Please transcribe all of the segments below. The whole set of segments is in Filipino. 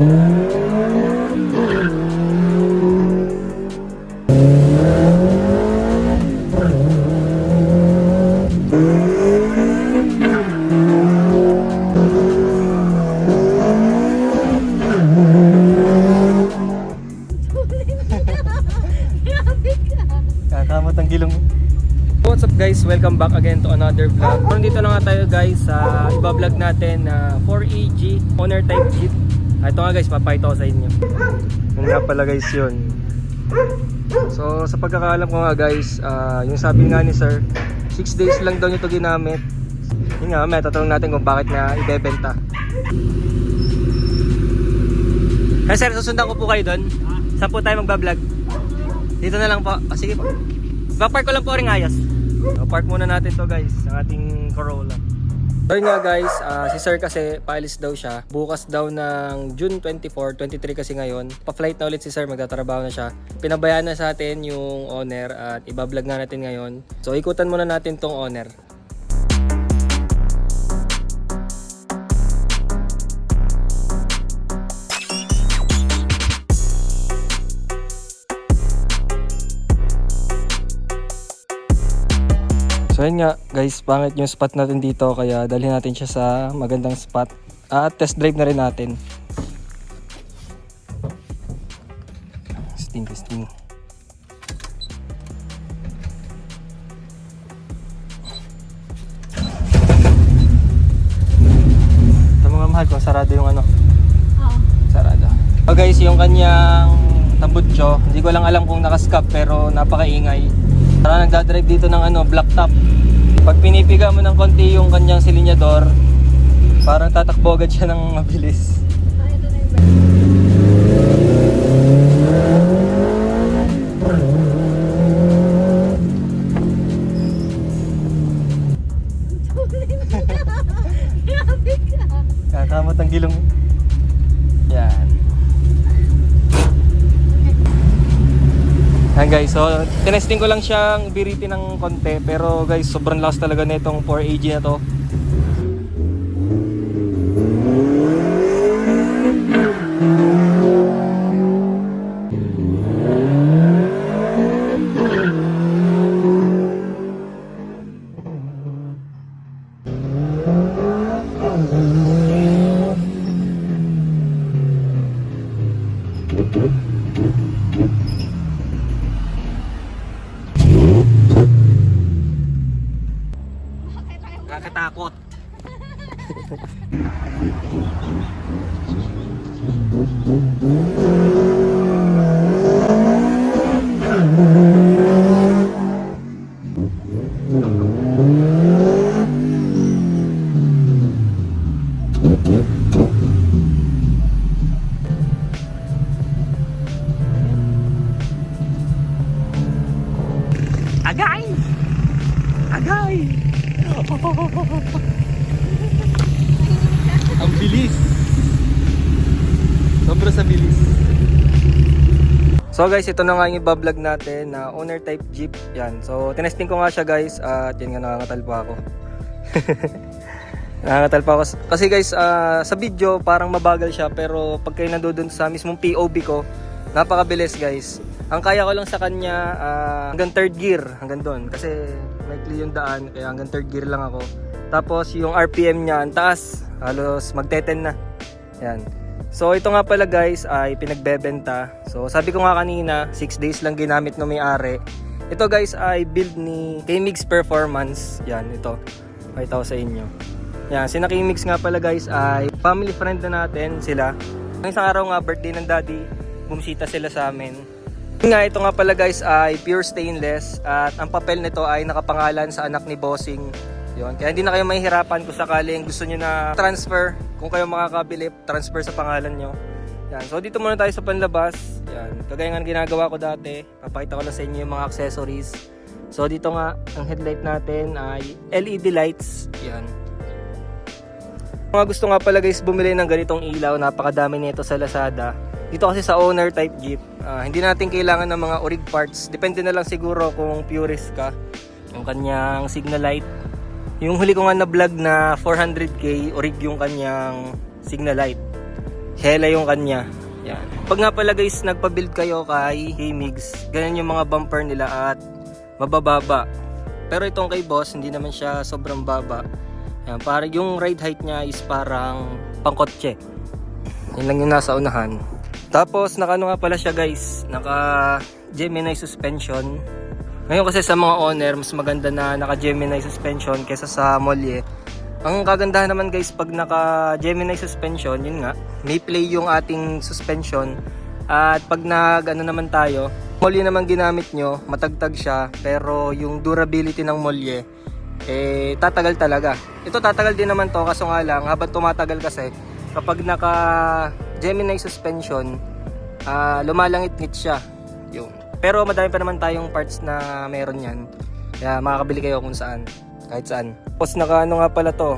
Kakamot ang gilong. What's up guys? Welcome back again to another vlog. Nandito na nga tayo guys sa iba-vlog natin na 4AG owner type Jeep. Ito nga guys, papakita ko sa inyo. Yun nga pala guys yun. So sa pagkakaalam ko nga guys, yung sabi nga ni sir, 6 days lang daw nyo ito ginamit. Yun nga, may tatanong natin kung bakit na ibebenta. Hey sir, susundan ko po kayo doon. Saan po tayo magbablog? Dito na lang po. Sige po. Papark ko lang po rin ayos. Park muna natin to guys, ang ating Corolla. So yun nga guys, si sir kasi paalis daw siya. Bukas daw ng June 24, 23 kasi ngayon. Pa-flight na ulit si sir, magtatrabaho na siya. Pinabayaan na sa atin yung owner at ibablog na natin ngayon. So ikutan muna natin tong owner. So yun nga guys, pangit yung spot natin dito kaya dalhin natin siya sa magandang spot at test drive na rin natin. Testing. Ito mga mahal ko, sarado yung ano. Sarado. So guys, yung kanyang tambutso, hindi ko lang alam kung nakaskap pero napakaingay. Parang nagdadrive dito ng ano, black top. Pag pinipiga mo ng konti yung kanyang silinyador, parang tatakbo agad siya ng mabilis. Kakamot ang gilong. Yan. Yan guys, so tinesting ko lang siyang biritin ng konti, pero guys sobrang lakas talaga nitong 4AG na to. Nakakatakot. Agay! Agay! Ang bilis. Sobra sa bilis. So guys, ito na nga yung iba-vlog natin na owner type Jeep. Yan. So tinesting ko nga siya guys at yan nga, nangangatal pa ako. Nangangatal pa ako. Kasi guys, sa video parang mabagal siya, pero pag kayo nandoon sa mismong POV ko, napakabilis guys. Ang kaya ko lang sa kanya hanggang third gear, hanggang doon. Kasi maikli yung daan, kaya hanggang third gear lang ako. Tapos yung RPM niya ang taas, halos magte-10 na. Yan. So ito nga pala guys ay pinagbebenta. So sabi ko nga kanina, 6 days lang ginamit no may-ari. Ito guys ay build ni K-Mix Performance. Yan, ito. Pakita ko sa inyo. Yan, si K-Mix nga pala guys ay family friend na natin sila. Ang isang araw nga birthday ng daddy, bumisita sila sa amin. Nga, ito nga pala guys ay pure stainless at ang papel nito ay nakapangalan sa anak ni Bossing. Yun. Kaya hindi na kayo mahihirapan kung sakaling gusto nyo na transfer. Kung kayo makakabili, transfer sa pangalan nyo. Yan. So dito muna tayo sa panlabas. Yan. Kagaya nga ginagawa ko dati. Papakita ko lang sa inyo yung mga accessories. So dito nga, ang headlight natin ay LED lights. Yan. Mga gusto nga pala guys bumili ng ganitong ilaw, napakadami nito sa Lazada. Dito kasi sa owner type Jeep, hindi natin kailangan ng mga orig parts. Depende na lang siguro kung purist ka. Yung kanyang signal light. Yung huli ko nga na vlog na 400k, orig yung kanyang signal light. hela yung kanya. Yan. Pag nga pala guys, nagpa-build kayo kay Himigs, ganyan yung mga bumper nila at mabababa. Pero itong kay Boss, hindi naman siya sobrang baba. Yan, para yung ride height niya is parang pangkotse. Yan lang yung nasa unahan. Tapos naka ano nga pala siya guys, naka Gemini suspension. Ngayon kasi sa mga owner, mas maganda na naka Gemini suspension kaysa sa Molye. Ang kagandahan naman guys, pag naka Gemini suspension, yun nga, may play yung ating suspension. At pag nag ano naman tayo, Molye naman ginamit nyo, matagtag siya, pero yung durability ng Molye, eh tatagal talaga. Ito tatagal din naman to, kaso nga lang, habang tumatagal kasi, kapag naka Gemini suspension, lumalangit-ngit siya. Yun. Pero madami pa naman tayong parts na meron yan. Kaya makakabili kayo kung saan, kahit saan. Tapos naka ano nga pala to.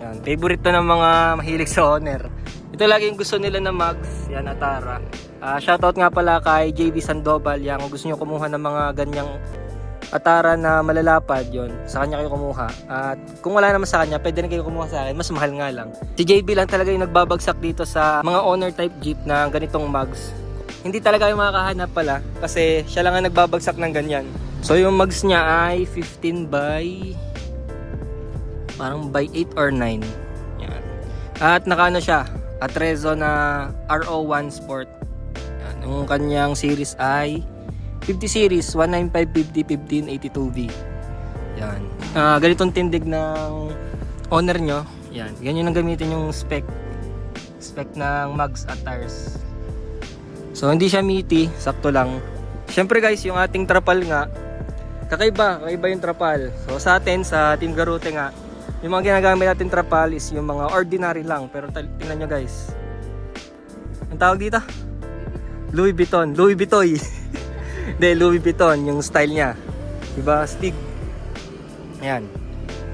Yan, favorite to ng mga mahilig sa Honor. Ito lagi yung gusto nila na mags, yan Atara. Shoutout nga pala kay JB Sandoval, yan kung gusto niyo kumuha ng mga ganyang Atara na malalapad, yon sa kanya kayo kumuha. At kung wala naman sa kanya, pwede rin kayo kumuha sa akin, mas mahal nga lang. Si JB lang talaga yung nagbabagsak dito sa mga owner type jeep na ganitong mags. Hindi talaga yung makakahanap pala kasi siya lang ang nagbabagsak ng ganyan. So yung mags niya ay 15 by parang by 8 or 9. Yan. At nakaano siya, Atrezo na RO1 Sport. Yan. Yung kanyang series ay 50 series, 19550 1582V. Yan. Ganitong tindig ng owner nyo. Yan. Ganyan ang gamitin yung spec ng mags at tires. So hindi siya meaty, sakto lang. Syempre guys, yung ating trapal nga, kakaiba yung trapal. So sa atin, sa Team Garute nga, yung mga ginagamit natin trapal is yung mga ordinary lang. Pero tingnan nyo guys. Ang tawag dito? Louis Vuitton. Hindi, Louis Vuitton yung style niya. Diba? Stig. Ayan.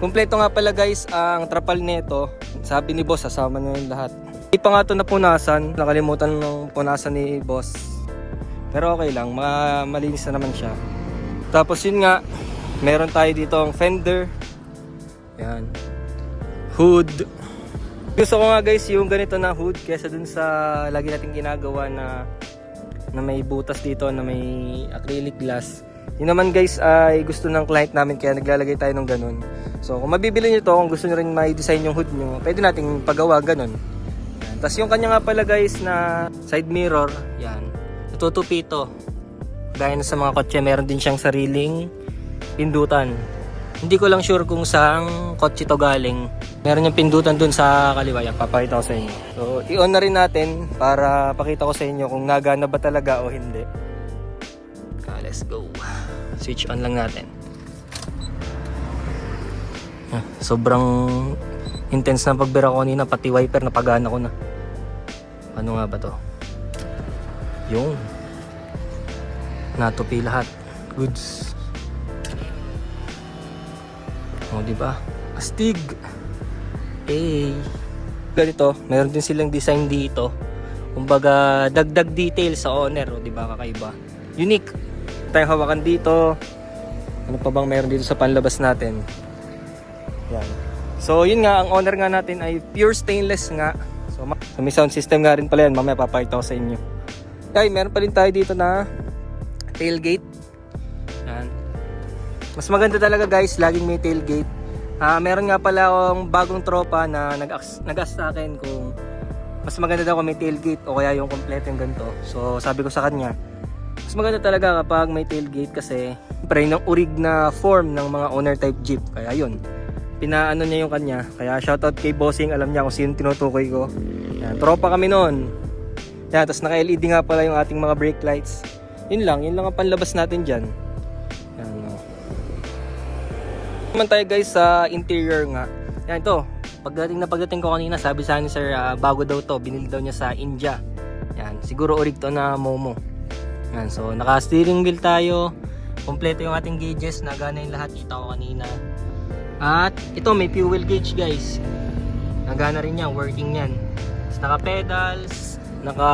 Kompleto nga pala guys ang trapal nito. Sabi ni Boss, sasama na yung lahat. Hindi pa nga ito napunasan. Nakalimutan ng punasan ni Boss. Pero okay lang. Malinis na naman siya. Tapos yun nga, meron tayo dito ang fender. Ayan. Hood. Gusto ko nga guys yung ganito na hood kesa dun sa lagi nating ginagawa na may butas dito, na may acrylic glass. Yun naman guys ay gusto ng client namin kaya naglalagay tayo ng ganun. So kung mabibili nyo to, kung gusto nyo rin may design yung hood nyo, pwede nating pagawa ganun. Yan. Tapos yung kanya nga pala guys na side mirror, yan, natutupi ito. Gaya na sa mga kotse, meron din siyang sariling pindutan. Hindi ko lang sure kung saang kotse to galing. Meron yung pindutan dun sa kaliwa. Yan, papakita ko sa inyo. So, i-on na rin natin para pakita ko sa inyo kung nagana ba talaga o hindi. Let's go. Switch on lang natin. Sobrang intense na pagbira ko kanina. Pati wiper napagana ko na. Ano nga ba to? Yung natupi lahat. Goods. O, diba? Astig. Hey. Ganito, meron din silang design dito. Kumbaga, dagdag detail sa owner. O, diba? Kakaiba. Unique. Tayong hawakan dito. Ano pa bang meron dito sa panlabas natin? Yan. So, yun nga. Ang owner nga natin ay pure stainless nga. So, may sound system nga rin pala yan. Mamaya papakita ko sa inyo. Okay, meron pa rin tayo dito na tailgate. Yan. Mas maganda talaga guys, laging may tailgate. Meron nga pala akong bagong tropa na nag-ask sa akin kung mas maganda daw kung may tailgate o kaya yung kompleto yung ganito. So sabi ko sa kanya, mas maganda talaga kapag may tailgate kasi pre ng urig na form ng mga owner type jeep. Kaya yun, pinaano niya yung kanya. Kaya shoutout kay Bossing, alam niya kung sino tinutukoy ko. Yan, tropa kami noon. Yan, tapos naka LED nga pala yung ating mga brake lights. Yun lang ang panlabas natin dyan. Naman tayo guys sa interior nga. Yan ito. Pagdating ko kanina, sabi sa akin sir, bago daw to, binili daw niya sa India. Yan, siguro orig to na Momo. Yan, so naka steering wheel tayo. Kompleto yung ating gauges, nagana yung lahat, kita ko kanina. At ito may fuel gauge guys. Nagana rin yan, working yan. Tapos naka pedals, naka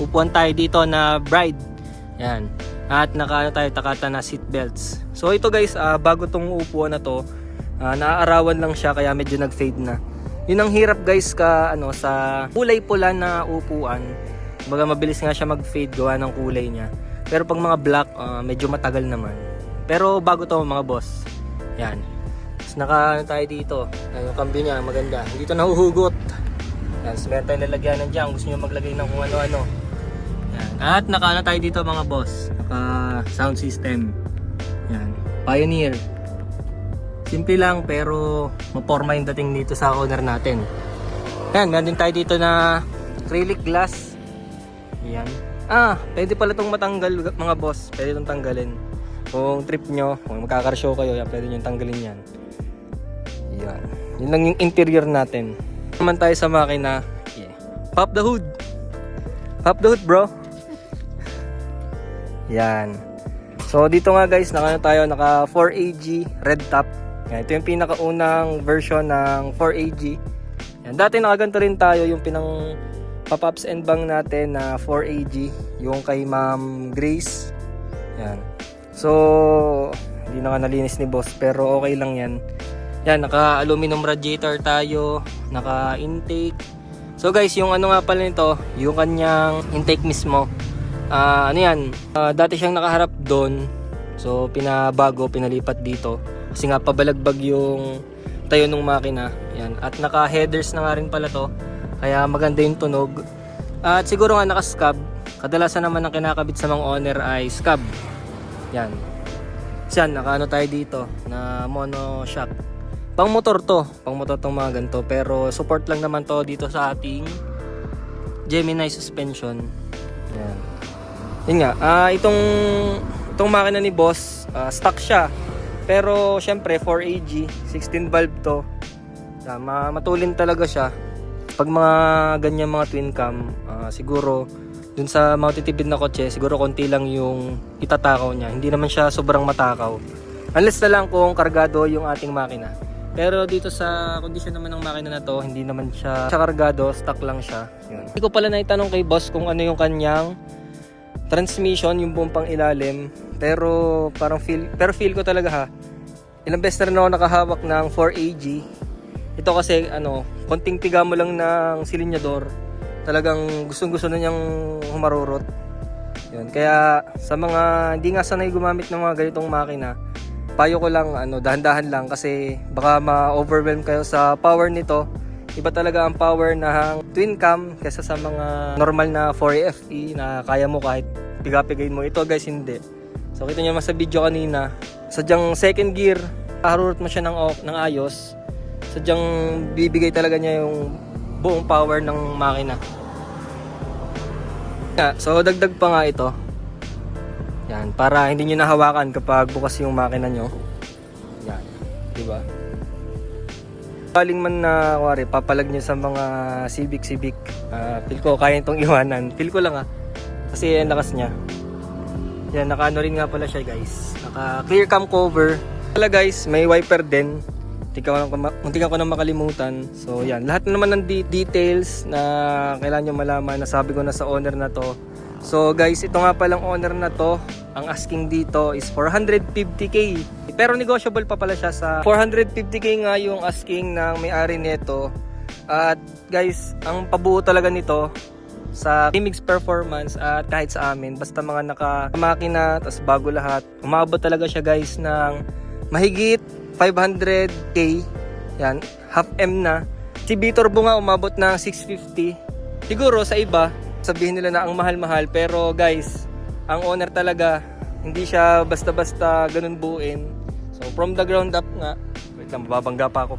upuan tayo dito na bride. Yan. At naka tayo takata na seat belts. So ito guys, bago tong upuan na to, naaarawan lang siya kaya medyo nag-fade na. Yun ang hirap guys sa kulay pula na upuan. Baga mabilis nga siya mag-fade gawa ng kulay niya. Pero pag mga black, medyo matagal naman. Pero bago to mga boss. Yan. Tapos tayo dito. Yung cambio niya maganda. Hindi to nahuhugot. Yan, so meron tayong lalagyanan dyan. Gusto nyo maglagay ng kung ano-ano. Yan. At tayo dito mga boss. Sound system. Yan. Pioneer. Simple lang pero maporma yung dating dito sa owner natin. Yan, meron din tayo dito na acrylic glass. Yan. Pwede pala itong matanggal mga boss. Pwede itong tanggalin. Kung trip nyo, kung magkakarshow kayo, yan, pwede nyo tanggalin yan. Yan. Yun lang yung interior natin. Naman tayo sa makina. Yeah. Pop the hood. Pop the hood bro. Yan. So dito nga guys, naka 4AG red top. Yan, ito yung pinakaunang version ng 4AG. Yan, dati nakaganto rin tayo yung pinang pop-ups and bang natin na 4AG, yung kay Ma'am Grace. Yan. So hindi na nalinis ni boss pero okay lang yan. Yan, naka aluminum radiator tayo, naka intake. So guys, yung nga pala nito, yung kanyang intake mismo. Dati siyang nakaharap doon. So pinabago, pinalipat dito. Kasi nga pabalagbag yung tayo ng makina. Yan. At naka headers na nga rin pala to. Kaya maganda yung tunog. At siguro nga naka scab. Kadalasan naman ang kinakabit sa mga owner ay scab. Yan. Yan, naka tayo dito na mono shock. Pang motor to. Pang motor tong mga ganito. Pero support lang naman to dito sa ating Gemini suspension. Yan. Yun nga. Itong makina ni boss, stock siya. Pero syempre 4AG, 16 valve to. Matulin talaga siya. Pag mga ganyan mga twin cam, siguro dun sa matitipid na kotse, siguro konti lang yung itatakaw niya. Hindi naman siya sobrang matakaw. Unless na lang kung kargado yung ating makina. Pero dito sa kondisyon naman ng makina na to, hindi naman siya kargado, stock lang siya. Yun. Hindi ko pala naitanong kay boss kung ano yung kanyang transmission, yung buong pang ilalim. Pero feel ko talaga ilang beses na rin ako nakahawak ng 4AG. Ito kasi konting tiga mo lang ng silinyador, talagang gustong-gusto na niyang humarurot. Yun. Kaya sa mga hindi nga sanay gumamit ng mga ganitong makina, payo ko lang dahan-dahan lang kasi baka ma-overwhelm kayo sa power nito. Iba talaga ang power ng twin cam kaysa sa mga normal na 4AFE na kaya mo kahit piga-pigayin mo. Ito guys hindi. So kita nyo sa video kanina, sadyang second gear, harurot mo siya ng ayos. Sadyang bibigay talaga niya yung buong power ng makina. So dagdag pa nga ito. Yan, para hindi niyo nahawakan kapag bukas yung makina nyo. Yan, di ba? Galing man na papalag niyo sa mga Civic, feel ko kaya itong iwanan. Feel ko lang kasi ang lakas niya. Yan, naka rin nga pala siya guys. Naka clear cam cover. Pala guys, may wiper din. Muntik ko na makalimutan. So yan, lahat naman ng details na kailangan nyo malaman, nasabi ko na sa owner na to. So guys, ito nga palang owner na to, ang asking dito is 450k. Pero negotiable pa pala siya sa 450k nga yung asking ng may-ari nito. At guys, ang pabuo talaga nito sa Mix Performance at kahit sa amin, basta mga naka-makina, tas bago lahat, umabot talaga siya guys ng mahigit 500k. Yan, half M na. Si B-Turbo nga umabot ng 650. Siguro sa iba, sabihin nila na ang mahal-mahal, pero guys, ang owner talaga, hindi siya basta-basta ganun buuin. So from the ground up nga, wait lang, mababangga pa ako.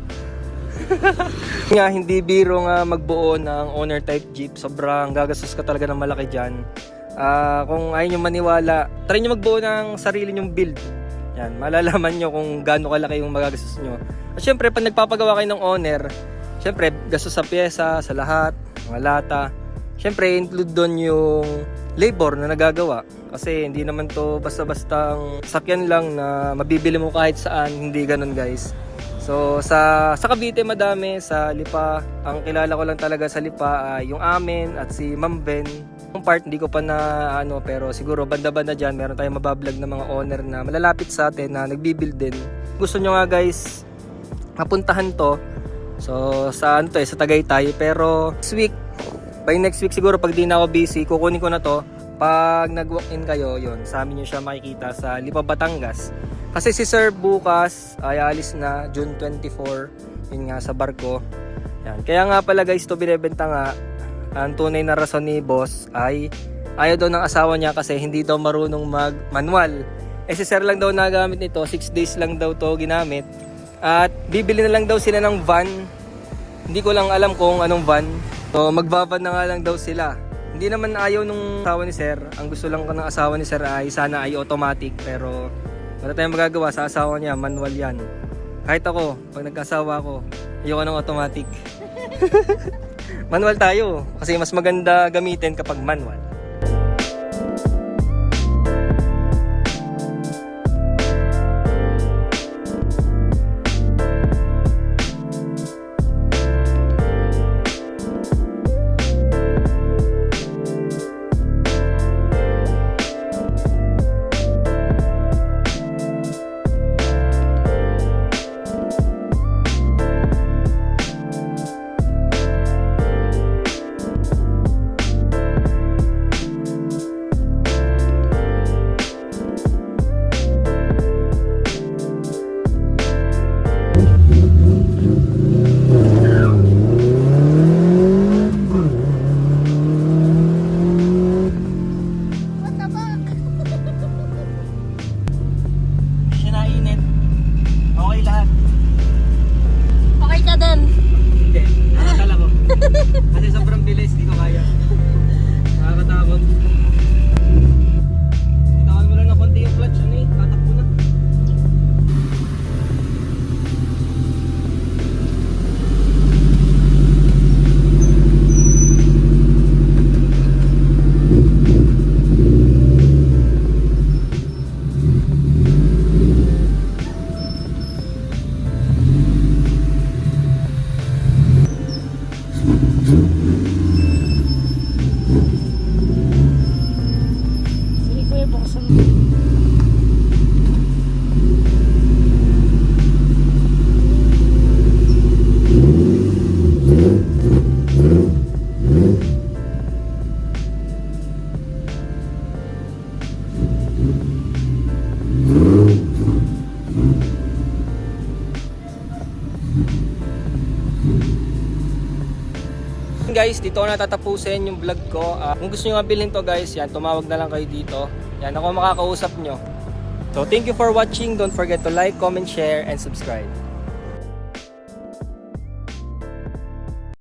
Nga, hindi biro nga magbuo ng owner type jeep. Sobrang gagastos ka talaga ng malaki dyan. Kung ayaw nyo maniwala, try nyo magbuo ng sarili nyong build. Yan, malalaman nyo kung gaano kalaki yung magagastos nyo. At syempre, pag nagpapagawa kayo ng owner, syempre, gastos sa pyesa, sa lahat, mga lata. Syempre, include doon yung labor na nagagawa. Kasi hindi naman to basta-bastang sakyan lang na mabibili mo kahit saan. Hindi ganun guys. So sa Cavite madami, sa Lipa, ang kilala ko lang talaga sa Lipa ay yung amin at si Ma'am Ben. Yung part hindi ko pa na pero siguro banda-banda dyan meron tayong mabablog na mga owner na malalapit sa atin na nagbibuild din. Gusto nyo nga guys mapuntahan to, So sa ano to sa Tagaytay, pero next week siguro pag di na ako busy, kukunin ko na to. Pag nag-walk-in kayo, yon sa amin nyo siya makikita sa Lipa, Batangas. Kasi si Sir bukas ay alis na June 24, yun nga sa barko. Yan. Kaya nga pala guys, to binebenta nga, ang tunay na rason ni boss ay ayaw daw ng asawa niya kasi hindi daw marunong mag-manual. Si Sir lang daw nagamit nito, 6 days lang daw to ginamit. At bibili na lang daw sila ng van. Hindi ko lang alam kung anong van. So magbaban na nga lang daw sila. Hindi naman ayaw nung asawa ni Sir. Ang gusto lang ng asawa ni Sir ay sana ay automatic. Pero wala tayong magagawa sa asawa niya, manual yan. Kahit ako, pag nagkasawa ako, ayoko ng automatic. Manual tayo kasi mas maganda gamitin kapag manual. Kasi sobrang bilis, di ko kaya. Nakakatakot. Itawan mo lang ng konti yung clutch, ano eh, tatakbo na. Sige kuya, buksan mo. Guys, dito ko natatapusin yung vlog ko. Kung gusto nyo nga bilhin to guys, yan, tumawag na lang kayo dito. Yan, ako makakausap nyo. So thank you for watching. Don't forget to like, comment, share, and subscribe.